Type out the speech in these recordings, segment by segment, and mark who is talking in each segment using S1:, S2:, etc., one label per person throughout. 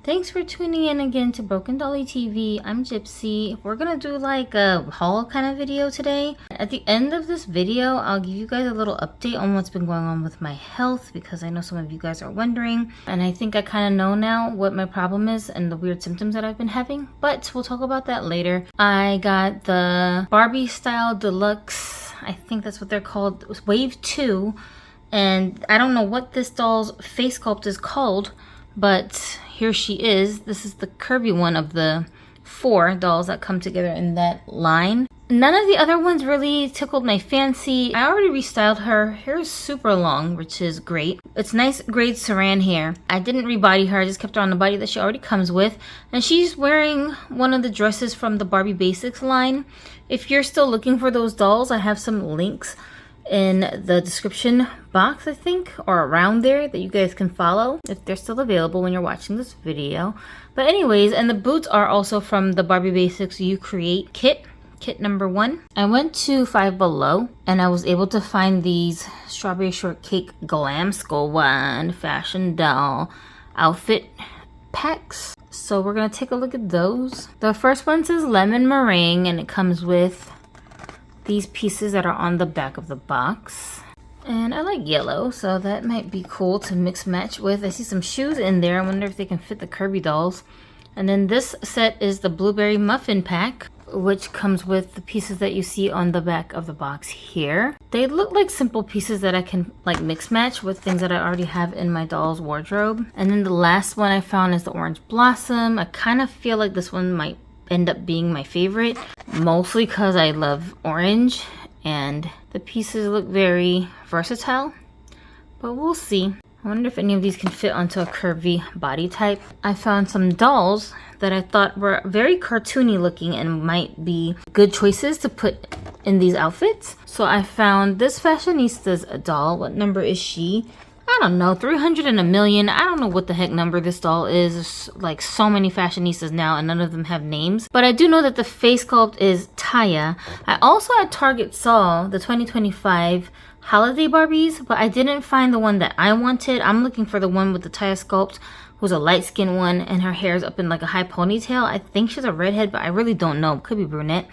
S1: Thanks for tuning in again to Broken Dolly TV. I'm Gypsy. We're gonna do like a haul kind of video today. At the end of this video, I'll give you guys a little update on what's been going on with my health, because I know some of you guys are wondering, and I think I kind of know now what my problem is and the weird symptoms that I've been having, but we'll talk about that later. I got the Barbie Style Deluxe, I think that's what they're called. It was Wave 2, and I don't know what this doll's face sculpt is called, but here she is. This is the curvy one of the 4 dolls that come together in that line. None of the other ones really tickled my fancy. I already restyled her. Hair is super long, which is great. It's nice grade saran hair. I didn't rebody her. I just kept her on the body that she already comes with. And she's wearing one of the dresses from the Barbie Basics line. If you're still looking for those dolls, I have some links in the description box, I think, or around there, that you guys can follow if they're still available when you're watching this video. But anyways, and the boots are also from the Barbie Basics You Create kit number 1. I went to Five Below and I was able to find these strawberry shortcake glam skull one fashion doll outfit packs. So we're gonna take a look at those. The first one says lemon meringue, and it comes with these pieces that are on the back of the box. And I like yellow, so that might be cool to mix match with. I see some shoes in there. I wonder if they can fit the curvy dolls. And then this set is the blueberry muffin pack, which comes with the pieces that you see on the back of the box here. They look like simple pieces that I can like mix match with things that I already have in my doll's wardrobe. And then the last one I found is the orange blossom. I kind of feel like this one might end up being my favorite, mostly because I love orange and the pieces look very versatile, but we'll see. I wonder if any of these can fit onto a curvy body type. I found some dolls that I thought were very cartoony looking and might be good choices to put in these outfits. So I found this Fashionistas doll. What number is she? I don't know, 300 in a million. I don't know what the heck number this doll is. There's like so many Fashionistas now and none of them have names. But I do know that the face sculpt is Taya. I also at Target saw the 2025 holiday Barbies, but I didn't find the one that I wanted. I'm looking for the one with the Taya sculpt, who's a light skinned one and her hair is up in like a high ponytail. I think she's a redhead, but I really don't know. Could be brunette.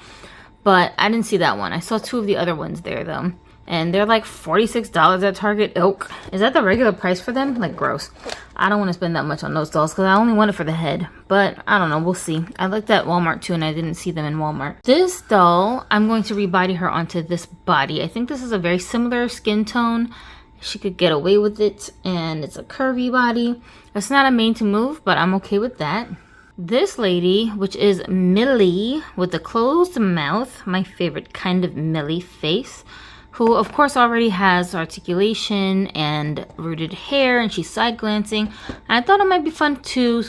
S1: But I didn't see that one. I saw 2 of the other ones there though. And they're like $46 at Target. Oak. Is that the regular price for them? Like, gross. I don't want to spend that much on those dolls because I only want it for the head. But I don't know. We'll see. I looked at Walmart too and I didn't see them in Walmart. This doll, I'm going to rebody her onto this body. I think this is a very similar skin tone. She could get away with it. And it's a curvy body. It's not a main to move, but I'm okay with that. This lady, which is Millie with the closed mouth. My favorite kind of Millie face, who of course already has articulation and rooted hair, and she's side glancing. And I thought it might be fun to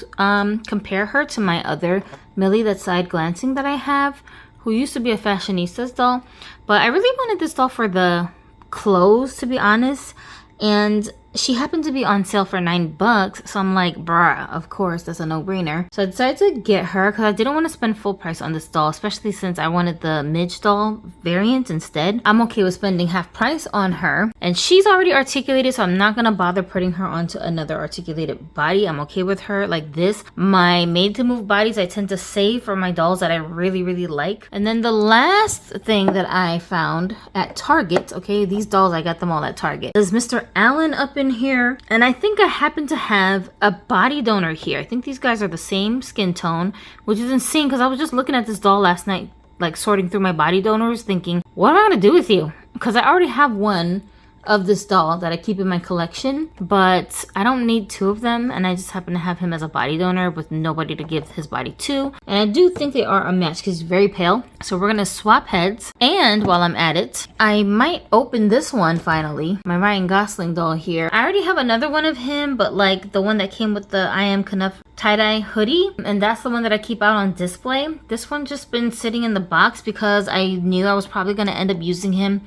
S1: compare her to my other Millie that's side glancing that I have, who used to be a Fashionistas doll. But I really wanted this doll for the clothes, to be honest, and she happened to be on sale for $9, so I'm like, bruh, of course, that's a no-brainer. So I decided to get her because I didn't want to spend full price on this doll, especially since I wanted the Midge doll variant instead. I'm okay with spending half price on her, and she's already articulated, so I'm not gonna bother putting her onto another articulated body. I'm okay with her like this. My made-to-move bodies I tend to save for my dolls that I really like. And then the last thing that I found at Target, okay, these dolls I got them all at Target, is Mr. Allan up in here, and I think I happen to have a body donor here. I think these guys are the same skin tone, which is insane because I was just looking at this doll last night, like sorting through my body donors, thinking, what am I gonna do with you? Because I already have one of this doll that I keep in my collection, but I don't need 2 of them, and I just happen to have him as a body donor with nobody to give his body to. And I do think they are a match because he's very pale, so we're gonna swap heads. And while I'm at it, I might open this one finally, my Ryan Gosling doll here. I already have another one of him, but like the one that came with the I Am Knuff tie-dye hoodie, and that's the one that I keep out on display. This one just been sitting in the box because I knew I was probably gonna end up using him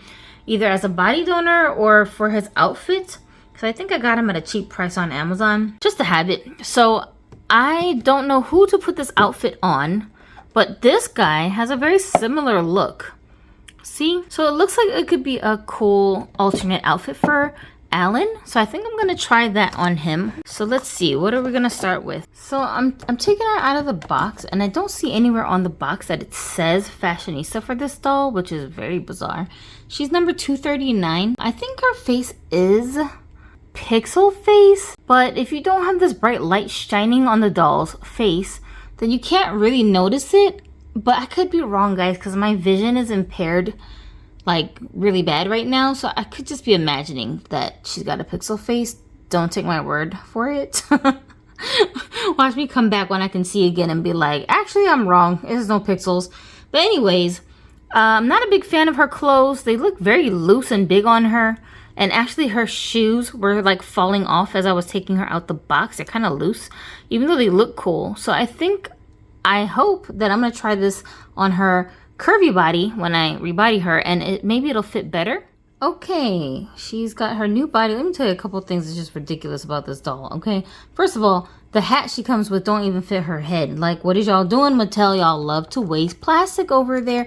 S1: either as a body donor or for his outfit, because I think I got him at a cheap price on Amazon, just to have it. So I don't know who to put this outfit on, but this guy has a very similar look. See? So it looks like it could be a cool alternate outfit for Allan, so I think I'm gonna try that on him. So let's see, what are we gonna start with? So I'm taking her out of the box, and I don't see anywhere on the box that it says fashionista for this doll, which is very bizarre. She's number 239. I think her face is pixel face, but if you don't have this bright light shining on the doll's face, then you can't really notice it. But I could be wrong, guys, because my vision is impaired like really bad right now, so I could just be imagining that she's got a pixel face. Don't take my word for it. Watch me come back when I can see again and be like, actually I'm wrong, there's no pixels. But anyways, I'm not a big fan of her clothes. They look very loose and big on her, and actually her shoes were like falling off as I was taking her out the box. They're kind of loose even though they look cool. So I hope that I'm gonna try this on her curvy body when I rebody her, and maybe it'll fit better. Okay, she's got her new body. Let me tell you a couple things that's just ridiculous about this doll, okay? First of all, the hat she comes with don't even fit her head. Like, what is y'all doing, Mattel? Y'all love to waste plastic over there.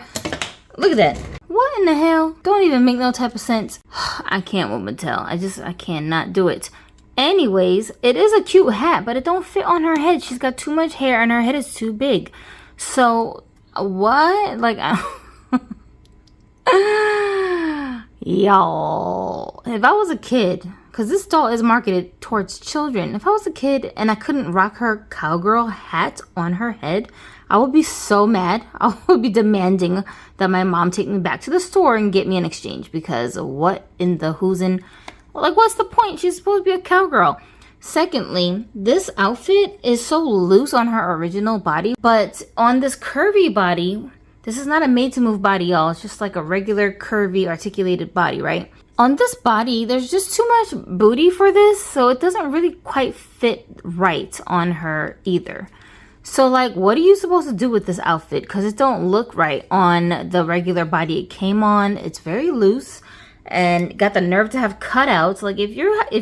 S1: Look at that. What in the hell? Don't even make no type of sense. I can't with Mattel. I cannot do it. Anyways, it is a cute hat, but it don't fit on her head. She's got too much hair and her head is too big. So what? Like, y'all, if I was a kid, because this doll is marketed towards children, if I was a kid and I couldn't rock her cowgirl hat on her head, I would be so mad. I would be demanding that my mom take me back to the store and get me an exchange, because what in the who's in, like, what's the point? She's supposed to be a cowgirl. Secondly, this outfit is so loose on her original body, but on this curvy body, this is not a made to move body, y'all. It's just like a regular curvy articulated body, right? On this body, there's just too much booty for this, so it doesn't really quite fit right on her either. So like, what are you supposed to do with this outfit? Because it don't look right on the regular body it came on. It's very loose and got the nerve to have cutouts. Like, if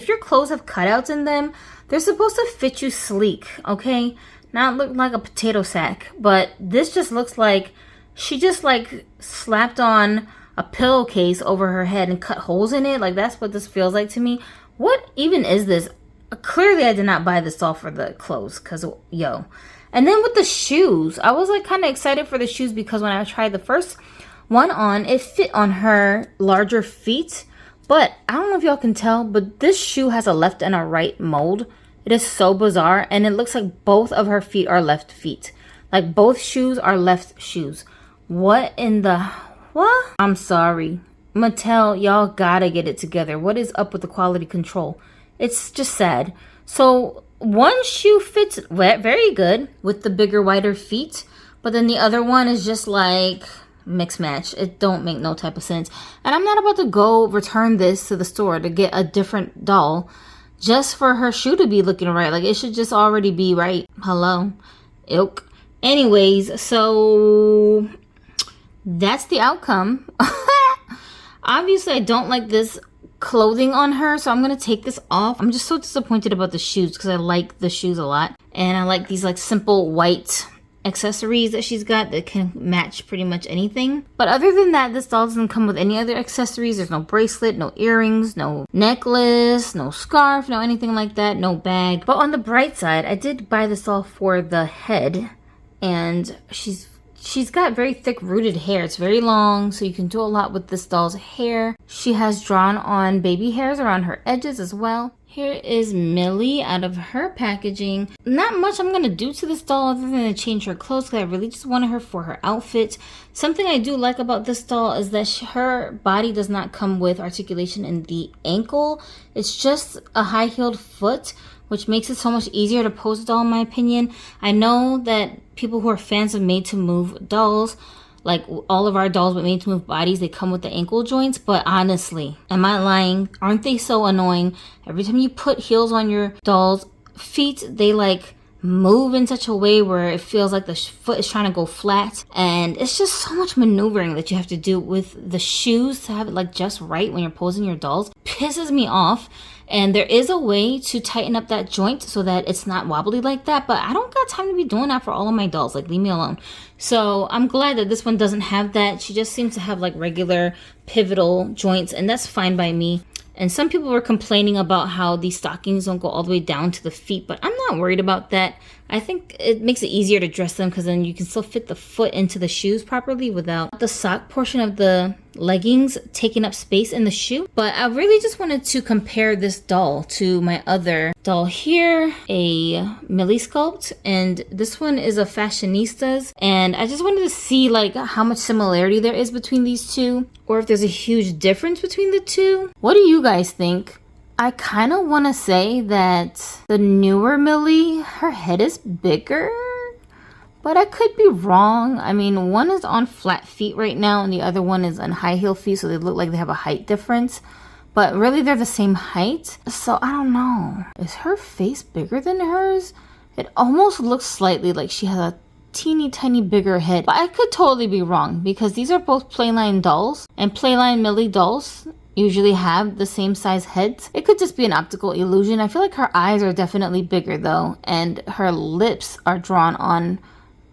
S1: your clothes have cutouts in them, they're supposed to fit you sleek, okay? Not look like a potato sack. But this just looks like she just like slapped on a pillowcase over her head and cut holes in it. Like, that's what this feels like to me. What even is this? Clearly I did not buy this all for the clothes, because yo. And then with the shoes, I was like kind of excited for the shoes, because when I tried the first one on, it fit on her larger feet. But I don't know if y'all can tell, but this shoe has a left and a right mold. It is so bizarre, and it looks like both of her feet are left feet. Like, both shoes are left shoes. What in the what? I'm sorry, Mattel, y'all gotta get it together. What is up with the quality control? It's just sad. So one shoe fits very good with the bigger, wider feet, but then the other one is just like mix match. It don't make no type of sense. And I'm not about to go return this to the store to get a different doll just for her shoe to be looking right. Like, it should just already be right. Hello? Ilk. Anyways, so that's the outcome. Obviously, I don't like this clothing on her, so I'm gonna take this off. I'm just so disappointed about the shoes, because I like the shoes a lot, and I like these like simple white accessories that she's got that can match pretty much anything. But other than that, this doll doesn't come with any other accessories. There's no bracelet, no earrings, no necklace, no scarf, no anything like that, no bag. But on the bright side, I did buy this doll for the head, and she's got very thick rooted hair. It's very long, so you can do a lot with this doll's hair. She has drawn on baby hairs around her edges as well. Here is Millie out of her packaging. Not much I'm gonna do to this doll other than to change her clothes, because I really just wanted her for her outfit. Something I do like about this doll is that her body does not come with articulation in the ankle. It's just a high-heeled foot, which makes it so much easier to pose a doll, in my opinion. I know that people who are fans of made-to-move dolls, like all of our dolls with made-to-move bodies, they come with the ankle joints. But honestly, am I lying? Aren't they so annoying? Every time you put heels on your doll's feet, they like move in such a way where it feels like the foot is trying to go flat. And it's just so much maneuvering that you have to do with the shoes to have it like just right when you're posing your dolls. Pisses me off. And there is a way to tighten up that joint so that it's not wobbly like that, but I don't got time to be doing that for all of my dolls. Like, leave me alone. So I'm glad that this one doesn't have that. She just seems to have like regular pivotal joints, and that's fine by me. And some people were complaining about how these stockings don't go all the way down to the feet, but I'm not worried about that. I think it makes it easier to dress them because then you can still fit the foot into the shoes properly without the sock portion of the leggings taking up space in the shoe. But I really just wanted to compare this doll to my other doll here, a Millie sculpt, and this one is a Fashionistas. And I just wanted to see like how much similarity there is between these two, or if there's a huge difference between the two. What do you guys think? I kind of want to say that the newer Millie, her head is bigger, but I could be wrong. I mean, one is on flat feet right now and the other one is on high heel feet, so they look like they have a height difference, but really they're the same height. So I don't know. Is her face bigger than hers? It almost looks slightly like she has a teeny tiny bigger head, but I could totally be wrong because these are both Playline dolls, and Playline Millie dolls usually have the same size heads. It could just be an optical illusion. I feel like her eyes are definitely bigger though, and her lips are drawn on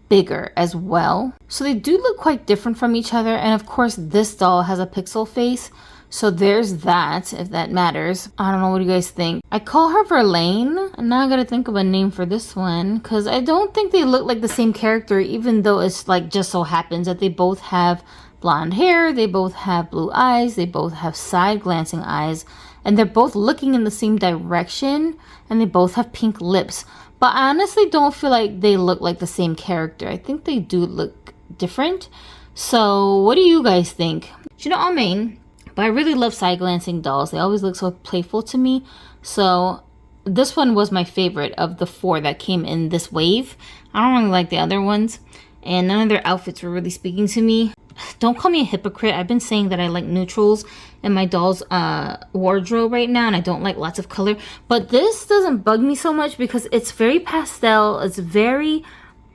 S1: bigger as well. So they do look quite different from each other. And of course this doll has a pixel face, so there's that, if that matters. I don't know, what do you guys think? I call her Verlaine, and now I gotta think of a name for this one because I don't think they look like the same character, even though it's like just so happens that they both have blonde hair, they both have blue eyes, they both have side glancing eyes, and they're both looking in the same direction, and they both have pink lips. But I honestly don't feel like they look like the same character. I think they do look different. So what do you guys think? You know, I'm main, but I really love side glancing dolls. They always look so playful to me. So this one was my favorite of the 4 that came in this wave. I don't really like the other ones, and none of their outfits were really speaking to me. Don't call me a hypocrite. I've been saying that I like neutrals in my doll's wardrobe right now, and I don't like lots of color. But this doesn't bug me so much because it's very pastel. It's very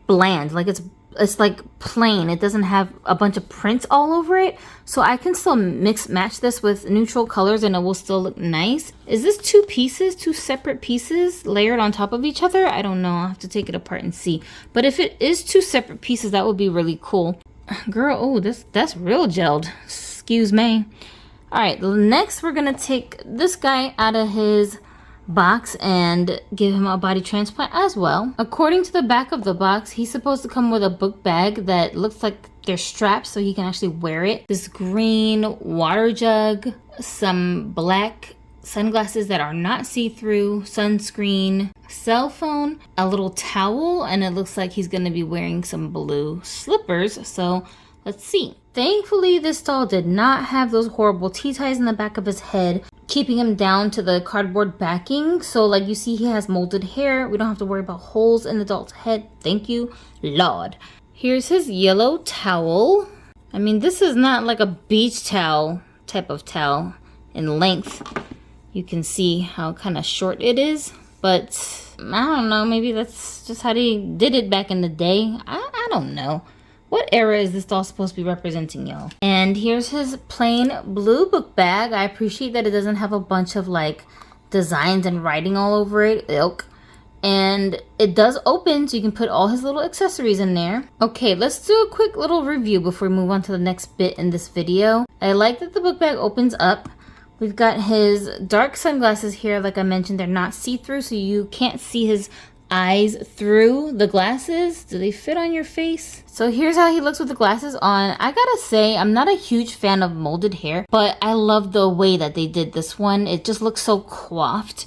S1: bland. Like it's like plain. It doesn't have a bunch of prints all over it. So I can still match this with neutral colors and it will still look nice. Is this 2 pieces, 2 separate pieces layered on top of each other? I don't know. I'll have to take it apart and see. But if it is 2 separate pieces, that would be really cool. Girl, oh, that's real gelled. Excuse me. All right, next we're gonna take this guy out of his box and give him a body transplant as well. According to the back of the box, he's supposed to come with a book bag that looks like they're strapped so he can actually wear it. This green water jug, some black sunglasses that are not see-through, sunscreen, cell phone, a little towel, and it looks like he's going to be wearing some blue slippers. So let's see. Thankfully, this doll did not have those horrible T-ties in the back of his head, keeping him down to the cardboard backing. So like you see, he has molded hair. We don't have to worry about holes in the doll's head. Thank you, Lord. Here's his yellow towel. I mean, this is not like a beach towel type of towel in length. You can see how kind of short it is, but I don't know, maybe that's just how they did it back in the day. I don't know. What era is this doll supposed to be representing, y'all? And here's his plain blue book bag. I appreciate that it doesn't have a bunch of like designs and writing all over it. Ilk. And it does open, so you can put all his little accessories in there. Okay, let's do a quick little review before we move on to the next bit in this video. I like that the book bag opens up. We've got his dark sunglasses here. Like I mentioned, they're not see-through, so you can't see his eyes through the glasses. Do they fit on your face? So here's how he looks with the glasses on. I gotta say, I'm not a huge fan of molded hair, but I love the way that they did this one. It just looks so coiffed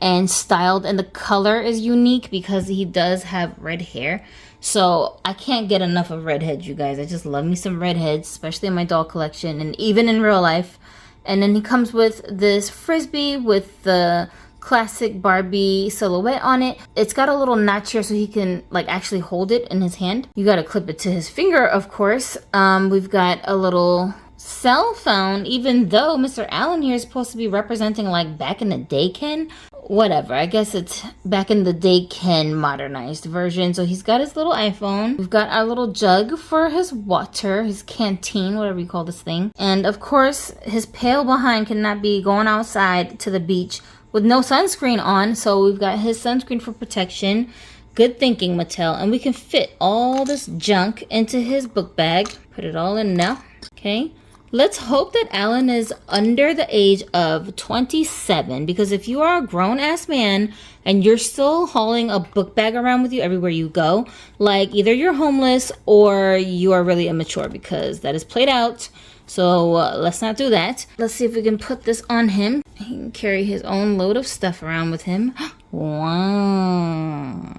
S1: and styled, and the color is unique because he does have red hair. So I can't get enough of redheads, you guys. I just love me some redheads, especially in my doll collection and even in real life. And then he comes with this frisbee with the classic Barbie silhouette on it. It's got a little notch here so he can like actually hold it in his hand. You gotta clip it to his finger, of course. We've got a little cell phone, even though Mr. Allan here is supposed to be representing like back in the day Ken. Whatever, I guess it's back in the day Ken modernized version. So he's got his little iPhone. We've got our little jug for his water, his canteen, whatever you call this thing. And of course, his pail behind cannot be going outside to the beach with no sunscreen on. So we've got his sunscreen for protection. Good thinking, Mattel. And we can fit all this junk into his book bag. Put it all in now. Okay. Let's hope that Allan is under the age of 27, because if you are a grown-ass man and you're still hauling a book bag around with you everywhere you go, like either you're homeless or you are really immature, because that is played out. So let's not do that. Let's see if we can put this on him. He can carry his own load of stuff around with him. Wow.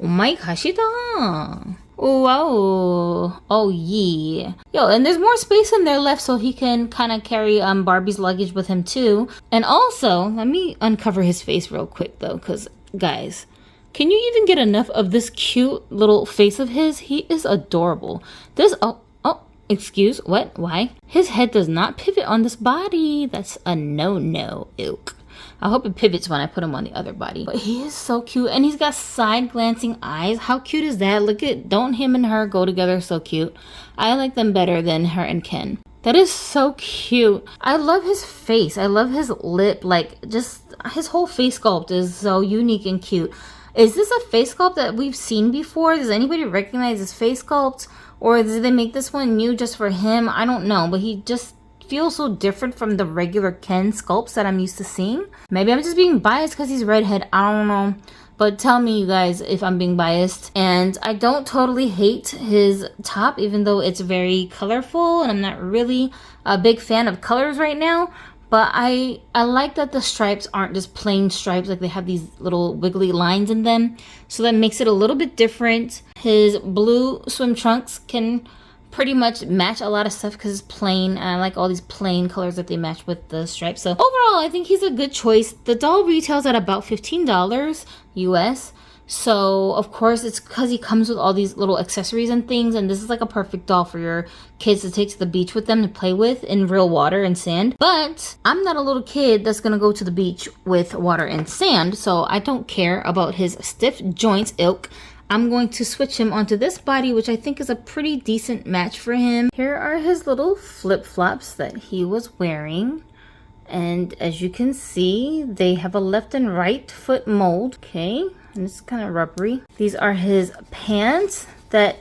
S1: 오마이갓이다. Wow. Oh yeah. Yo, and there's more space in there left, so he can kind of carry Barbie's luggage with him too. And also, let me uncover his face real quick though, because guys, can you even get enough of this cute little face of his? He is adorable. Excuse, what? Why? His head does not pivot on this body. That's a no-no. Ilk. I hope it pivots when I put him on the other body. But he is so cute. And he's got side glancing eyes. How cute is that? Look at, don't him and her go together so cute. I like them better than her and Ken. That is so cute. I love his face. I love his lip. Like, just his whole face sculpt is so unique and cute. Is this a face sculpt that we've seen before? Does anybody recognize his face sculpt? Or did they make this one new just for him? I don't know. But he just feels so different from the regular Ken sculpts that I'm used to seeing. Maybe I'm just being biased because he's redhead. I don't know. But tell me, you guys, if I'm being biased. And I don't totally hate his top, even though it's very colorful. And I'm not really a big fan of colors right now. But I like that the stripes aren't just plain stripes. Like they have these little wiggly lines in them. So that makes it a little bit different. His blue swim trunks can pretty much match a lot of stuff because it's plain, and I like all these plain colors that they match with the stripes. So overall, I think he's a good choice. The doll retails at about $15 US. So of course it's because he comes with all these little accessories and things, and this is like a perfect doll for your kids to take to the beach with them to play with in real water and sand. But I'm not a little kid that's gonna go to the beach with water and sand, so I don't care about his stiff joints ilk. I'm going to switch him onto this body, which I think is a pretty decent match for him. Here are his little flip-flops that he was wearing. And as you can see, they have a left and right foot mold. Okay, and it's kind of rubbery. These are his pants that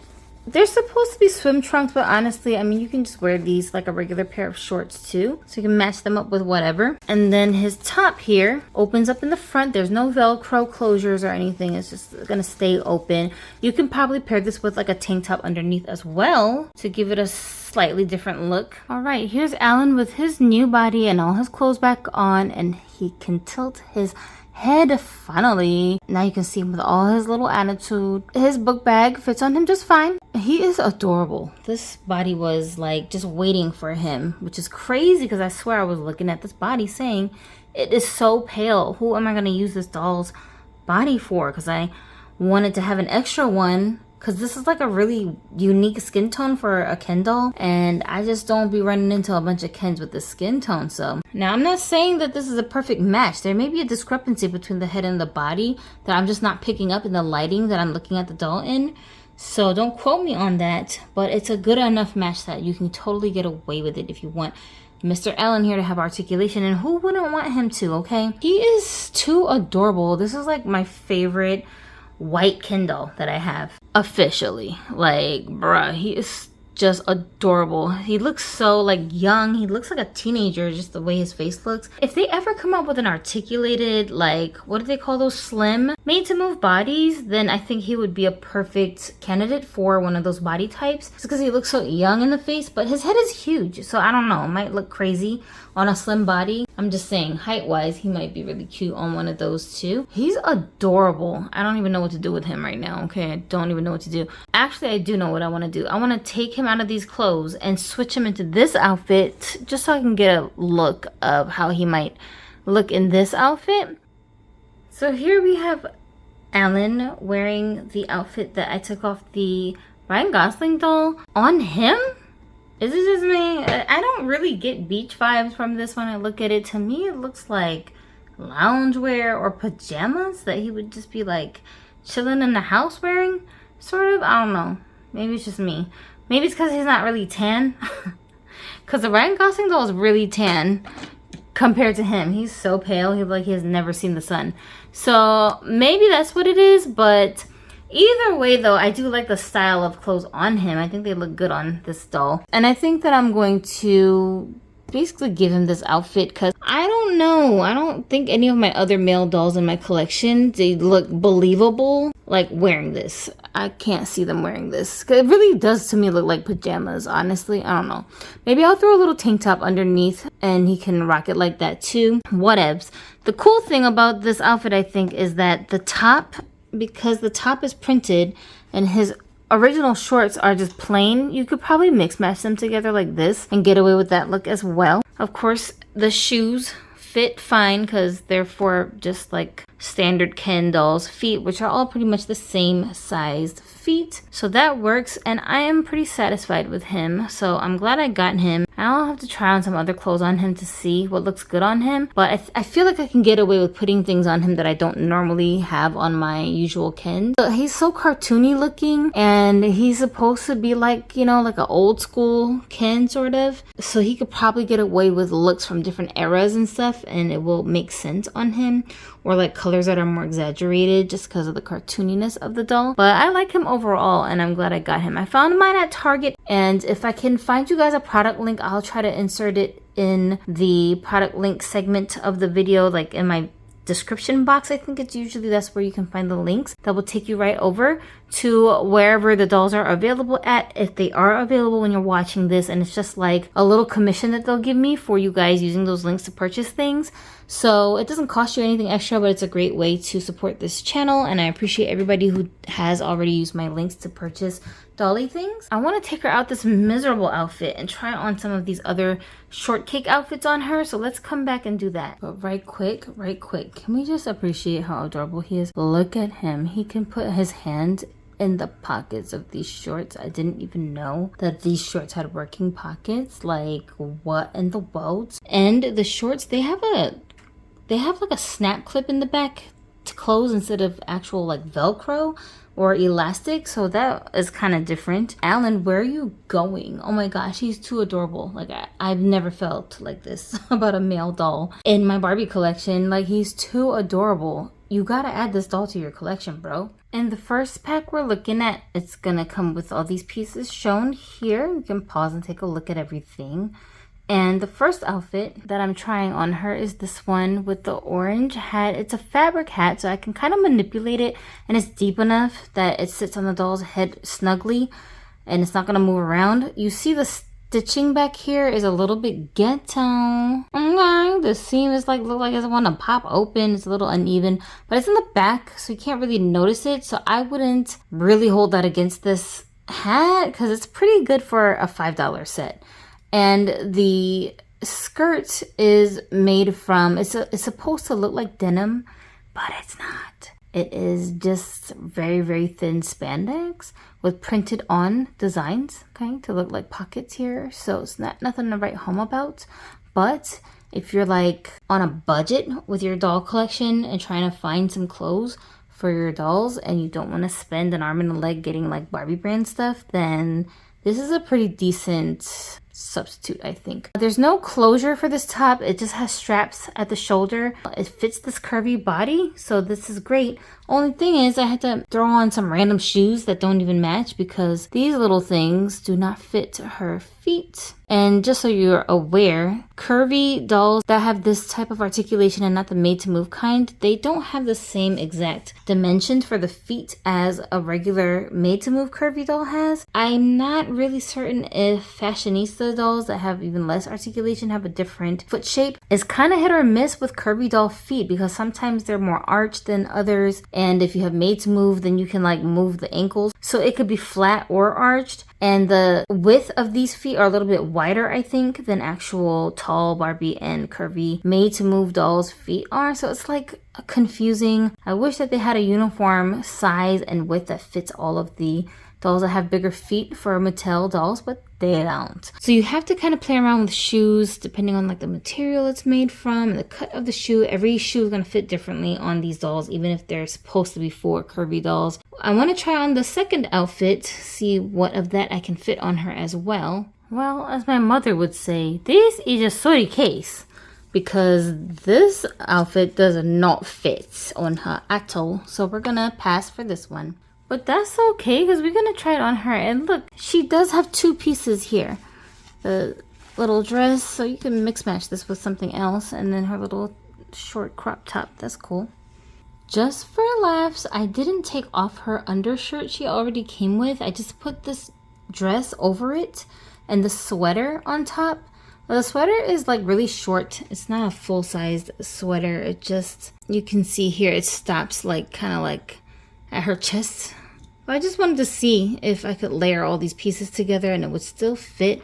S1: they're supposed to be swim trunks, but honestly, I mean, you can just wear these like a regular pair of shorts too. So you can match them up with whatever. And then his top here opens up in the front. There's no Velcro closures or anything. It's just gonna stay open. You can probably pair this with like a tank top underneath as well to give it a slightly different look. All right, here's Allan with his new body and all his clothes back on, and he can tilt his head finally. Now you can see him with all his little attitude. His book bag fits on him just fine. He is adorable. This body was like just waiting for him, which is crazy because I swear I was looking at this body saying it is so pale. Who am I going to use this doll's body for? Because I wanted to have an extra one, because this is like a really unique skin tone for a Ken doll, and I just don't be running into a bunch of Kens with this skin tone. So now I'm not saying that this is a perfect match. There may be a discrepancy between the head and the body that I'm just not picking up in the lighting that I'm looking at the doll in. So don't quote me on that, but it's a good enough match that you can totally get away with it if you want Mr. Allan here to have articulation, and who wouldn't want him to, okay? He is too adorable. This is like my favorite white Ken doll that I have officially. Like, bruh, he is just adorable. He looks so like young. He looks like a teenager, just the way his face looks. If they ever come up with an articulated, like, what do they call those, slim made to move bodies, then I think he would be a perfect candidate for one of those body types, just because he looks so young in the face. But his head is huge, so I don't know, it might look crazy on a slim body. I'm just saying, height wise, he might be really cute on one of those too. He's adorable. I don't even know what to do with him right now, okay? I don't even know what to do. Actually, I do know what I want to do. I want to take him out of these clothes and switch him into this outfit, just so I can get a look of how he might look in this outfit. So here we have Allan wearing the outfit that I took off the Ryan Gosling doll on him. Is it just me? I don't really get beach vibes from this when I look at it. To me, it looks like loungewear or pajamas that he would just be like chilling in the house wearing, sort of. I don't know. Maybe it's just me. Maybe it's because he's not really tan. Because the Ryan Gosling doll is really tan compared to him. He's so pale. He has never seen the sun. So maybe that's what it is. But Either way though, I do like the style of clothes on him. I think they look good on this doll. And I think that I'm going to basically give him this outfit because I don't know. I don't think any of my other male dolls in my collection, they look believable like wearing this. I can't see them wearing this. Cause it really does to me look like pajamas, honestly. I don't know. Maybe I'll throw a little tank top underneath and he can rock it like that too. Whatevs. The cool thing about this outfit, I think, is that the top, because the top is printed and his original shorts are just plain, you could probably mix match them together like this and get away with that look as well. Of course, the shoes fit fine because they're for just like standard Ken dolls feet, which are all pretty much the same sized feet. So that works, and I am pretty satisfied with him. So I'm glad I got him. I'll have to try on some other clothes on him to see what looks good on him. But I feel like I can get away with putting things on him that I don't normally have on my usual Ken. So he's so cartoony looking, and he's supposed to be like, you know, like an old school Ken sort of. So he could probably get away with looks from different eras and stuff, and it will make sense on him. Or like colors that are more exaggerated just because of the cartooniness of the doll. But I like him overall, and I'm glad I got him. I found mine at Target, and if I can find you guys a product link, I'll try to insert it in the product link segment of the video, like in my description box. I think it's usually that's where you can find the links that will take you right over to wherever the dolls are available at, if they are available when you're watching this. And it's just like a little commission that they'll give me for you guys using those links to purchase things. So it doesn't cost you anything extra, but it's a great way to support this channel, and I appreciate everybody who has already used my links to purchase dolly things. I want to take her out this miserable outfit and try on some of these other shortcake outfits on her, so let's come back and do that. But right quick, can we just appreciate how adorable he is? Look at him. He can put his hand in the pockets of these shorts. I didn't even know that these shorts had working pockets. Like, what in the world? And the shorts, they have like a snap clip in the back to close instead of actual like Velcro or elastic, so that is kind of different. Allan, where are you going? Oh my gosh, he's too adorable. Like I've never felt like this about a male doll in my Barbie collection. Like, he's too adorable. You gotta add this doll to your collection, bro. And the first pack we're looking at, it's gonna come with all these pieces shown here. You can pause and take a look at everything. And the first outfit that I'm trying on her is this one with the orange hat. It's a fabric hat, so I can kind of manipulate it, and it's deep enough that it sits on the doll's head snugly and it's not gonna move around. You see the stitching back here is a little bit ghetto. Okay, the seam is like, look like it's want to pop open. It's a little uneven, but it's in the back, so you can't really notice it. So I wouldn't really hold that against this hat because it's pretty good for a $5 set. And the skirt is made from, it's supposed to look like denim, but it's not. It is just very, very thin spandex with printed on designs, okay, to look like pockets here. So it's nothing to write home about. But if you're like on a budget with your doll collection and trying to find some clothes for your dolls and you don't want to spend an arm and a leg getting like Barbie brand stuff, then this is a pretty decent substitute, I think. There's no closure for this top. It just has straps at the shoulder. It fits this curvy body, so this is great. Only thing is I had to throw on some random shoes that don't even match because these little things do not fit her feet. And just so you're aware, curvy dolls that have this type of articulation and not the made to move kind, they don't have the same exact dimensions for the feet as a regular made to move curvy doll has. I'm not really certain if fashionista dolls that have even less articulation have a different foot shape. It's kind of hit or miss with curvy doll feet because sometimes they're more arched than others, and if you have made to move, then you can like move the ankles, so it could be flat or arched. And the width of these feet are a little bit wider, I think, than actual tall Barbie and curvy made to move dolls feet are. So it's like confusing. I wish that they had a uniform size and width that fits all of the dolls that have bigger feet for Mattel dolls, but they don't. So you have to kind of play around with shoes depending on like the material it's made from and the cut of the shoe. Every shoe is going to fit differently on these dolls, even if they're supposed to be for curvy dolls. I want to try on the second outfit, see what of that I can fit on her as well. Well, as my mother would say, this is a sorry case, because this outfit does not fit on her at all. So we're gonna pass for this one. But that's okay because we're going to try it on her. And look, she does have two pieces here. The little dress, so you can mix match this with something else. And then her little short crop top. That's cool. Just for laughs, I didn't take off her undershirt she already came with. I just put this dress over it and the sweater on top. Well, the sweater is like really short. It's not a full-sized sweater. It just, you can see here, it stops like kind of like at her chest. But I just wanted to see if I could layer all these pieces together and it would still fit.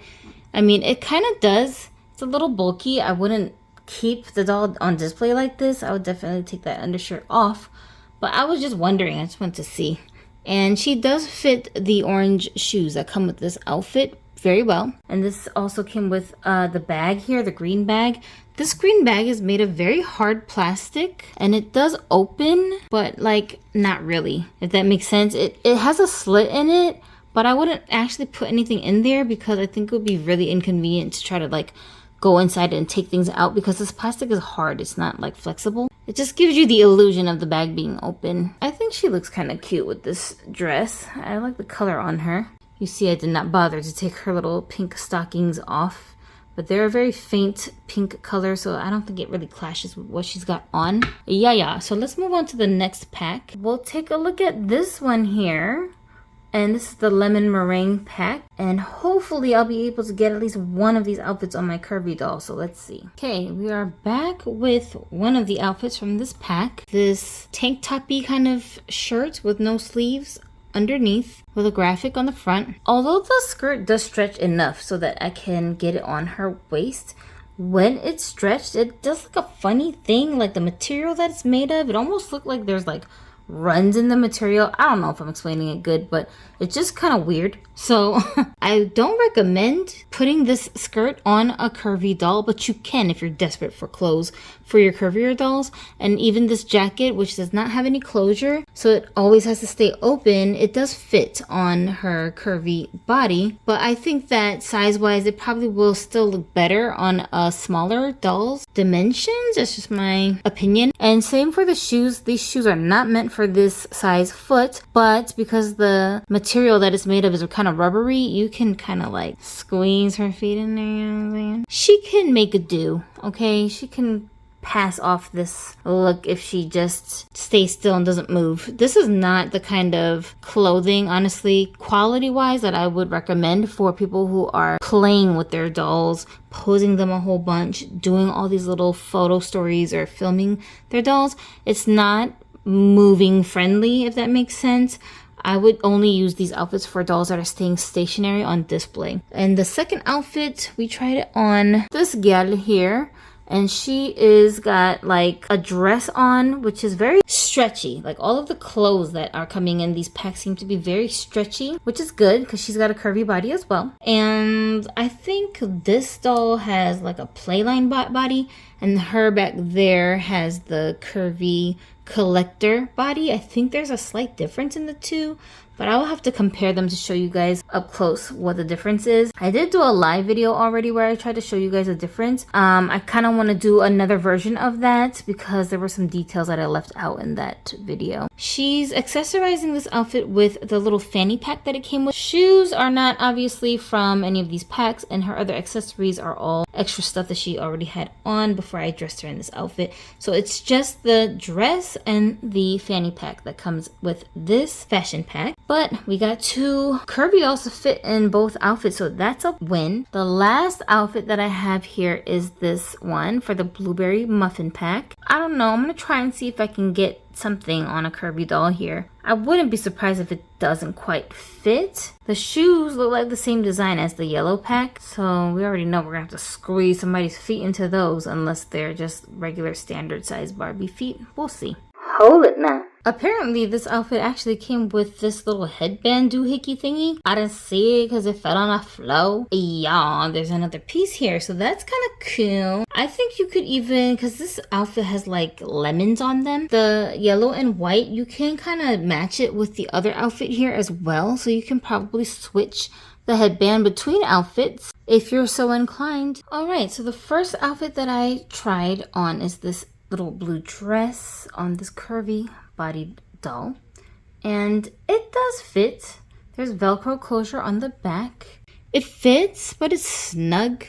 S1: I mean, it kind of does. It's a little bulky. I wouldn't keep the doll on display like this. I would definitely take that undershirt off. But I was just wondering. I just wanted to see. And she does fit the orange shoes that come with this outfit very well. And this also came with the bag here, the green bag. This green bag is made of very hard plastic and it does open, but like not really, if that makes sense. It has a slit in it, but I wouldn't actually put anything in there because I think it would be really inconvenient to try to like go inside and take things out because this plastic is hard. It's not like flexible. It just gives you the illusion of the bag being open. I think she looks kind of cute with this dress. I like the color on her. You see, I did not bother to take her little pink stockings off, but they're a very faint pink color, so I don't think it really clashes with what she's got on. Yeah. So let's move on to the next pack. We'll take a look at this one here. And this is the lemon meringue pack. And hopefully I'll be able to get at least one of these outfits on my curvy doll. So let's see. Okay, we are back with one of the outfits from this pack. This tank toppy kind of shirt with no sleeves underneath with a graphic on the front. Although the skirt does stretch enough so that I can get it on her waist, when it's stretched, it does like a funny thing. Like the material that it's made of, it almost looks like there's like runs in the material. I don't know if I'm explaining it good, but it's just kind of weird. So I don't recommend putting this skirt on a curvy doll, but you can if you're desperate for clothes for your curvier dolls. And even this jacket, which does not have any closure, so it always has to stay open, it does fit on her curvy body. But I think that size-wise, it probably will still look better on a smaller doll's dimensions. That's just my opinion. And same for the shoes. These shoes are not meant for this size foot, but because the material that it's made of is kind of rubbery, you can kind of like squeeze her feet in there, you know what I'm saying? She can make a do, okay? She can pass off this look if she just stays still and doesn't move. This is not the kind of clothing, honestly, quality-wise, that I would recommend for people who are playing with their dolls, posing them a whole bunch, doing all these little photo stories or filming their dolls. It's not moving friendly, if that makes sense. I would only use these outfits for dolls that are staying stationary on display. And the second outfit, we tried it on this gal here. And she is got like a dress on, which is very stretchy. Like all of the clothes that are coming in these packs seem to be very stretchy, which is good because she's got a curvy body as well. And I think this doll has like a playline body, and her back there has the curvy collector body. I think there's a slight difference in the two, but I will have to compare them to show you guys up close what the difference is. I did do a live video already where I tried to show you guys the difference. I kind of want to do another version of that because there were some details that I left out in that video. She's accessorizing this outfit with the little fanny pack that it came with. Shoes are not obviously from any of these packs, and her other accessories are all extra stuff that she already had on before I dressed her in this outfit. So it's just the dress and the fanny pack that comes with this fashion pack. But we got two curvy dolls to fit in both outfits, so that's a win. The last outfit that I have here is this one for the blueberry muffin pack. I don't know, I'm gonna try and see if I can get something on a curvy doll here. I wouldn't be surprised if it doesn't quite fit. The shoes look like the same design as the yellow pack, so we already know we're gonna have to squeeze somebody's feet into those unless they're just regular standard size Barbie feet. We'll see. Hold it now. Apparently this outfit actually came with this little headband doohickey thingy. I didn't see it because it fell on a flow. Yeah, there's another piece here, so that's kind of cool. I think you could even, because this outfit has like lemons on them, the yellow and white, you can kind of match it with the other outfit here as well, so you can probably switch the headband between outfits if you're so inclined. Alright, so the first outfit that I tried on is this little blue dress on this curvy bodied doll. and it does fit. There's Velcro closure on the back. It fits, but it's snug,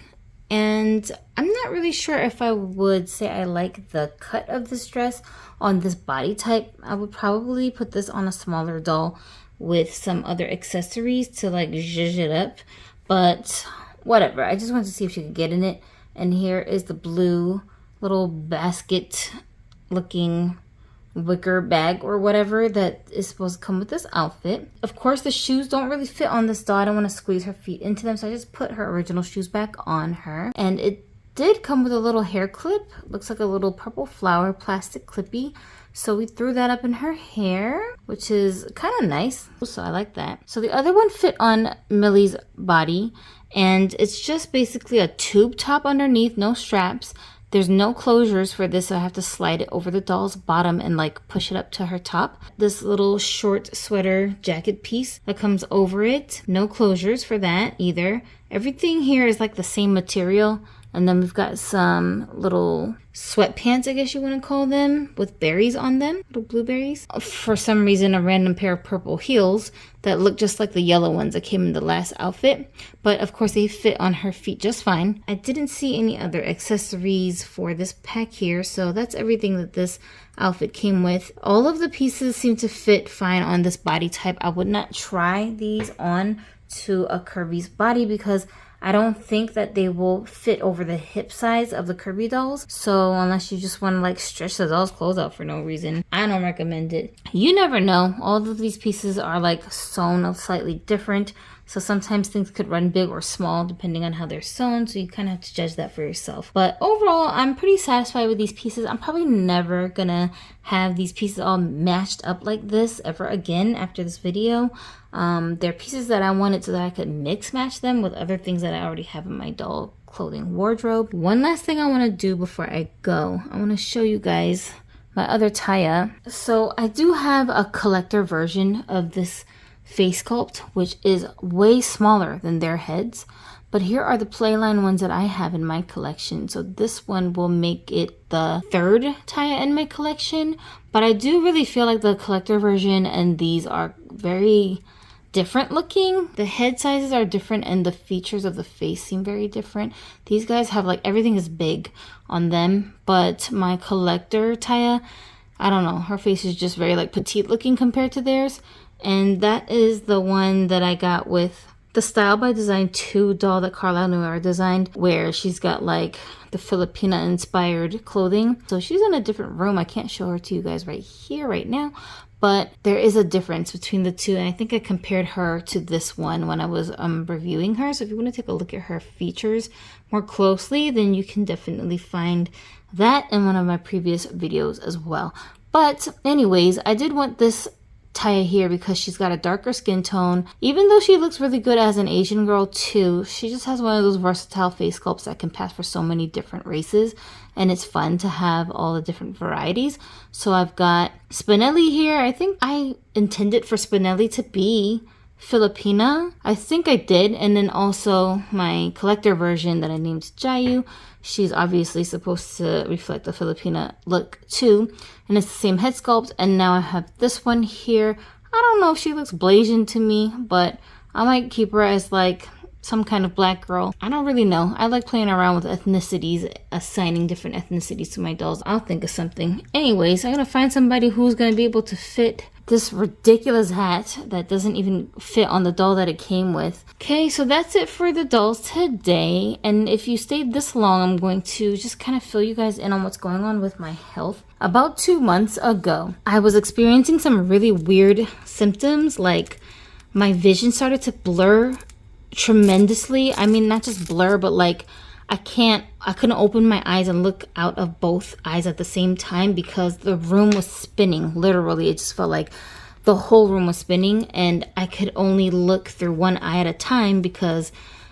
S1: and I'm not really sure if I would say I like the cut of this dress on this body type. I would probably put this on a smaller doll with some other accessories to like zhuzh it up, but whatever. I just wanted to see if she could get in it. And here is the blue little basket looking wicker bag or whatever that is supposed to come with this outfit. Of course, the shoes don't really fit on this doll. I don't want to squeeze her feet into them, so I just put her original shoes back on her. And it did come with a little hair clip. Looks like a little purple flower plastic clippy. So we threw that up in her hair, which is kind of nice. So I like that. So the other one fit on Millie's body, and it's just basically a tube top underneath, no straps. There's no closures for this, so I have to slide it over the doll's bottom and like push it up to her top. This little short sweater jacket piece that comes over it. No closures for that either. Everything here is like the same material. And then we've got some little sweatpants, I guess you want to call them, with berries on them, little blueberries. For some reason, a random pair of purple heels that look just like the yellow ones that came in the last outfit. But of course, they fit on her feet just fine. I didn't see any other accessories for this pack here, so that's everything that this outfit came with. All of the pieces seem to fit fine on this body type. I would not try these on to a curvy's body because I don't think that they will fit over the hip size of the curvy dolls. So unless you just want to like stretch the doll's clothes out for no reason, I don't recommend it. You never know. All of these pieces are like sewn slightly different. So sometimes things could run big or small depending on how they're sewn. So you kind of have to judge that for yourself. But overall, I'm pretty satisfied with these pieces. I'm probably never gonna have these pieces all matched up like this ever again after this video. They're pieces that I wanted so that I could mix match them with other things that I already have in my doll clothing wardrobe. One last thing I want to do before I go, I want to show you guys my other Taya. So I do have a collector version of this face sculpt, which is way smaller than their heads. But here are the playline ones that I have in my collection. So this one will make it the third Taya in my collection. But I do really feel like the collector version and these are very different looking. The head sizes are different and the features of the face seem very different. These guys have like everything is big on them, but my collector Taya, I don't know, her face is just very like petite looking compared to theirs. And that is the one that I got with the Style by Design 2 doll that Carla Noir designed, where she's got like the Filipina inspired clothing. So she's in a different room. I can't show her to you guys right here right now, but there is a difference between the two. And I think I compared her to this one when I was reviewing her. So if you want to take a look at her features more closely, then you can definitely find that in one of my previous videos as well. But anyways, I did want this Taya here because she's got a darker skin tone. Even though she looks really good as an Asian girl too, she just has one of those versatile face sculpts that can pass for so many different races, and it's fun to have all the different varieties. So I've got Spinelli here. I think I intended for Spinelli to be Filipina. I think I did. And then also my collector version that I named Jayu. She's obviously supposed to reflect the Filipina look too. And it's the same head sculpt. And now I have this one here. I don't know if she looks Blasian to me, but I might keep her as like some kind of black girl. I don't really know. I like playing around with ethnicities, assigning different ethnicities to my dolls. I'll think of something. Anyways, I'm gonna find somebody who's gonna be able to fit this ridiculous hat that doesn't even fit on the doll that it came with. Okay, so that's it for the dolls today. And if you stayed this long, I'm going to just kind of fill you guys in on what's going on with my health. About 2 months ago, I was experiencing some really weird symptoms, like my vision started to blur tremendously. I mean, not just blur, but like I couldn't open my eyes and look out of both eyes at the same time because the room was spinning. Literally, it just felt like the whole room was spinning, and I could only look through one eye at a time because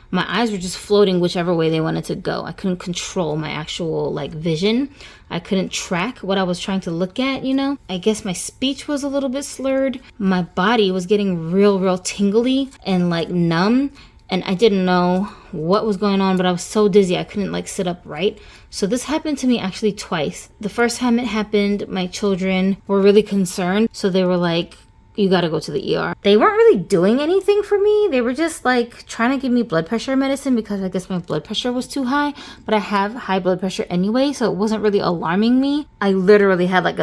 S1: my eyes were just floating whichever way they wanted to go. I couldn't control my actual like vision. I couldn't track what I was trying to look at, you know? I guess my speech was a little bit slurred. My body was getting real tingly and like numb. And I didn't know what was going on, but I was so dizzy I couldn't like sit up right. So this happened to me actually twice. The first time it happened, my children were really concerned. So they were like you gotta go to the ER. They weren't really doing anything for me. They were just like trying to give me blood pressure medicine because I guess my blood pressure was too high, but I have high blood pressure anyway, so it wasn't really alarming me. I literally had like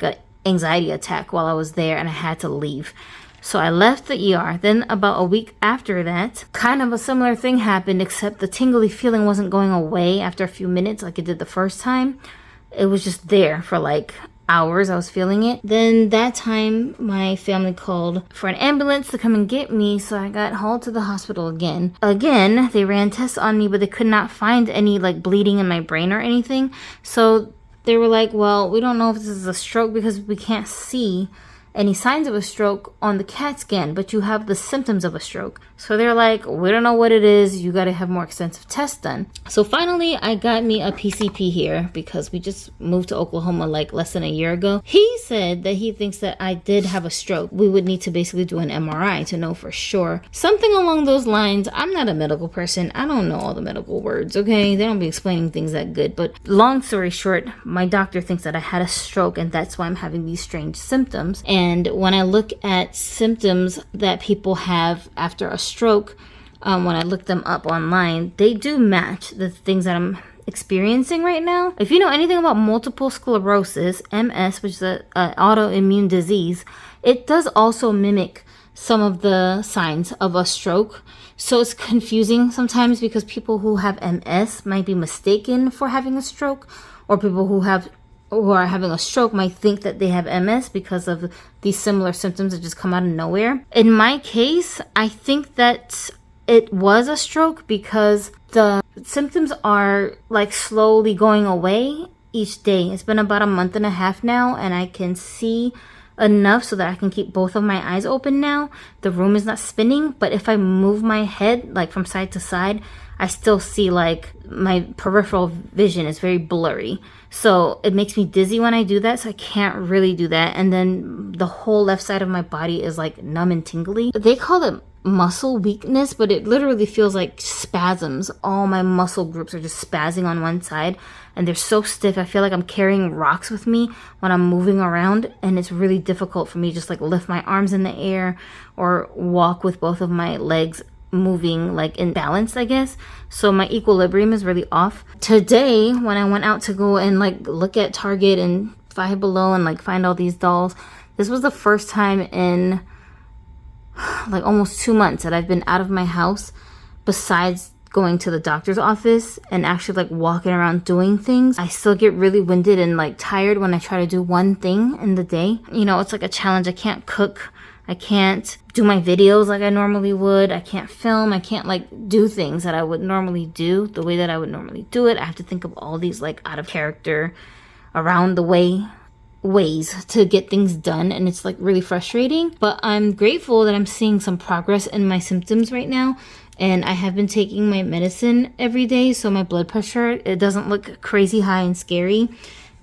S1: a anxiety attack while I was there, and I had to leave. So I left the ER. Then about a week after that, kind of a similar thing happened, except the tingly feeling wasn't going away after a few minutes like it did the first time. It was just there for like hours. I was feeling it. Then that time my family called for an ambulance to come and get me, so I got hauled to the hospital again. They ran tests on me, but they could not find any like bleeding in my brain or anything. So they were like, well, we don't know if this is a stroke because we can't see any signs of a stroke on the CAT scan, but you have the symptoms of a stroke. So they're like, we don't know what it is. You got to have more extensive tests done. So finally, I got me a PCP here because we just moved to Oklahoma like less than a year ago. He said that he thinks that I did have a stroke. We would need to basically do an MRI to know for sure. Something along those lines. I'm not a medical person. I don't know all the medical words, okay? They don't be explaining things that good. But long story short, my doctor thinks that I had a stroke, and that's why I'm having these strange symptoms. And when I look at symptoms that people have after a stroke, when I look them up online, they do match the things that I'm experiencing right now. If you know anything about multiple sclerosis, MS, which is an autoimmune disease, it does also mimic some of the signs of a stroke. So it's confusing sometimes because people who have MS might be mistaken for having a stroke, or people who are having a stroke might think that they have MS because of these similar symptoms that just come out of nowhere. In my case, I think that it was a stroke because the symptoms are like slowly going away each day. It's been about a month and a half now, and I can see enough so that I can keep both of my eyes open now. The room is not spinning, but if I move my head like from side to side, I still see like my peripheral vision is very blurry. So it makes me dizzy when I do that, so I can't really do that. And then the whole left side of my body is like numb and tingly. They call it muscle weakness, but it literally feels like spasms. All my muscle groups are just spazzing on one side, and they're so stiff. I feel like I'm carrying rocks with me when I'm moving around, and it's really difficult for me to just like lift my arms in the air or walk with both of my legs moving like in balance, I guess. So my equilibrium is really off. Today, when I went out to go and like look at Target and Five Below and like find all these dolls, this was the first time in like almost 2 months that I've been out of my house besides going to the doctor's office and actually like walking around doing things. I still get really winded and like tired when I try to do one thing in the day. You know, it's like a challenge. I can't cook. I can't do my videos like I normally would. I can't film. I can't like do things that I would normally do the way that I would normally do it. I have to think of all these like out of character, around the ways to get things done, and it's like really frustrating. But I'm grateful that I'm seeing some progress in my symptoms right now, and I have been taking my medicine every day, so my blood pressure, it doesn't look crazy high and scary.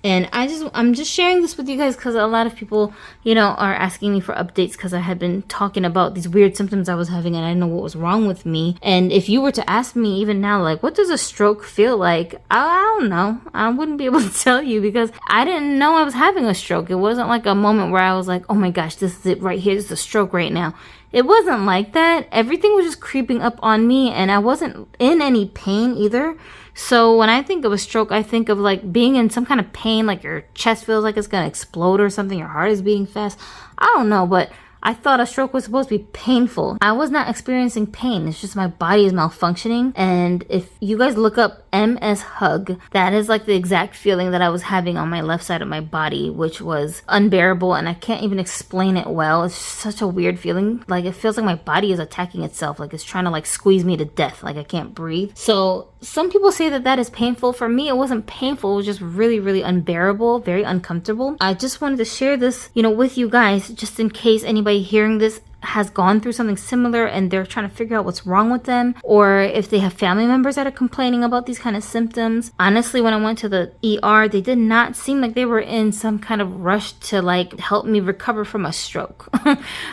S1: And I'm just sharing this with you guys because a lot of people, you know, are asking me for updates because I had been talking about these weird symptoms I was having and I didn't know what was wrong with me. And if you were to ask me even now, like, what does a stroke feel like? I don't know. I wouldn't be able to tell you because I didn't know I was having a stroke. It wasn't like a moment where I was like, oh my gosh, this is it right here. This is a stroke right now. It wasn't like that. Everything was just creeping up on me, and I wasn't in any pain either. So when I think of a stroke, I think of like being in some kind of pain, like your chest feels like it's gonna explode or something, your heart is beating fast. I don't know, but I thought a stroke was supposed to be painful. I was not experiencing pain. It's just my body is malfunctioning. And if you guys look up MS hug, that is like the exact feeling that I was having on my left side of my body, which was unbearable, and I can't even explain it well. It's such a weird feeling. Like it feels like my body is attacking itself, like it's trying to like squeeze me to death, like I can't breathe. So some people say that that is painful. For me, it wasn't painful. It was just really, really unbearable, very uncomfortable. I just wanted to share this, you know, with you guys, just in case anybody hearing this has gone through something similar and they're trying to figure out what's wrong with them, or if they have family members that are complaining about these kind of symptoms. Honestly, when I went to the ER, they did not seem like they were in some kind of rush to like help me recover from a stroke.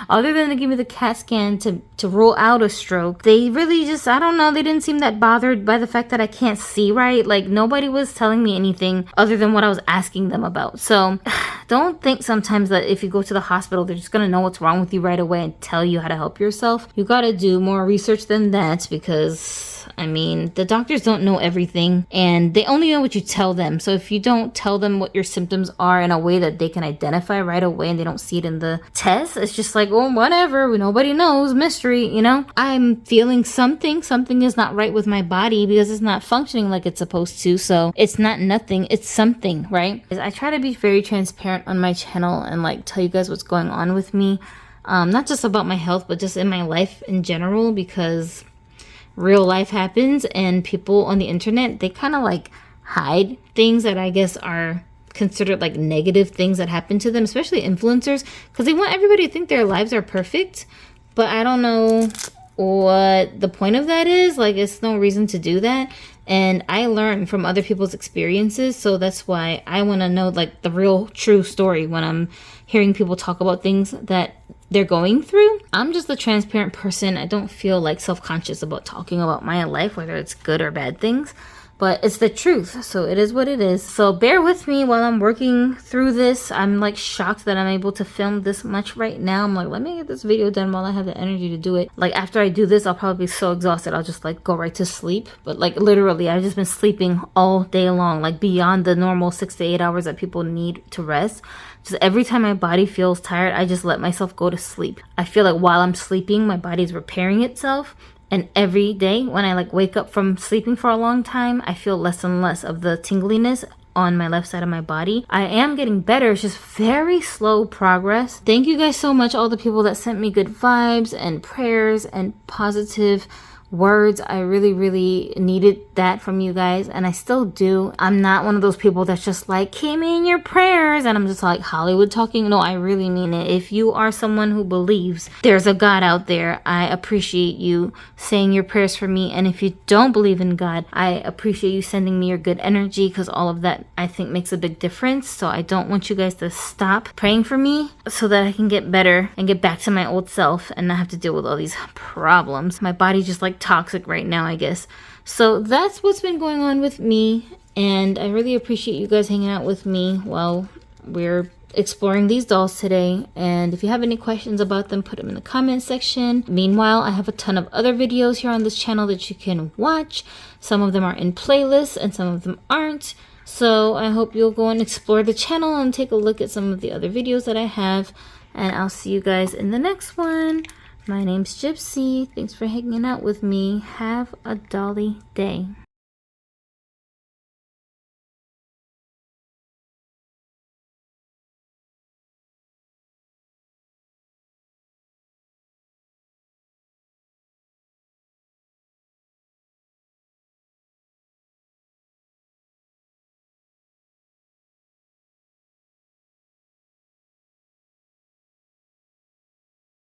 S1: Other than to give me the CAT scan to rule out a stroke, they really just, I don't know, they didn't seem that bothered by the fact that I can't see right. Like nobody was telling me anything other than what I was asking them about. So don't think sometimes that if you go to the hospital, they're just gonna know what's wrong with you right away and tell you how to help yourself. You gotta do more research than that, because I mean, the doctors don't know everything and they only know what you tell them. So if you don't tell them what your symptoms are in a way that they can identify right away and they don't see it in the test, it's just like, oh, whatever, nobody knows, mystery, you know? I'm feeling something is not right with my body because it's not functioning like it's supposed to. So it's not nothing, it's something, right? I try to be very transparent on my channel and like tell you guys what's going on with me. Not just about my health, but just in my life in general, because real life happens and people on the internet, they kind of like hide things that I guess are considered like negative things that happen to them, especially influencers, because they want everybody to think their lives are perfect. But I don't know what the point of that is. Like, it's no reason to do that. And I learn from other people's experiences, so that's why I want to know like the real true story when I'm hearing people talk about things that they're going through. I'm just a transparent person. I don't feel like self-conscious about talking about my life, whether it's good or bad things, but it's the truth, so it is what it is. So bear with me while I'm working through this. I'm like shocked that I'm able to film this much right now. I'm like, let me get this video done while I have the energy to do it. Like after I do this, I'll probably be so exhausted I'll just like go right to sleep. But like literally, I've just been sleeping all day long, like beyond the normal 6 to 8 hours that people need to rest. Just every time my body feels tired, I just let myself go to sleep. I feel like while I'm sleeping, my body's repairing itself. And every day when I like wake up from sleeping for a long time, I feel less and less of the tingliness on my left side of my body. I am getting better. It's just very slow progress. Thank you guys so much, all the people that sent me good vibes and prayers and positive words. I really needed that from you guys, and I still do. I'm not one of those people that's just like, keep me in your prayers, and I'm just like Hollywood talking. No, I really mean it. If you are someone who believes there's a God out there, I appreciate you saying your prayers for me. And if you don't believe in God, I appreciate you sending me your good energy, because all of that I think makes a big difference. So I don't want you guys to stop praying for me so that I can get better and get back to my old self and not have to deal with all these problems. My body's just like toxic right now, I guess. So that's what's been going on with me, and I really appreciate you guys hanging out with me while we're exploring these dolls today. And if you have any questions about them, put them in the comment section. Meanwhile, I have a ton of other videos here on this channel that you can watch. Some of them are in playlists and some of them aren't. So I hope you'll go and explore the channel and take a look at some of the other videos that I have. And I'll see you guys in the next one. My name's Gypsy. Thanks for hanging out with me. Have a dolly day.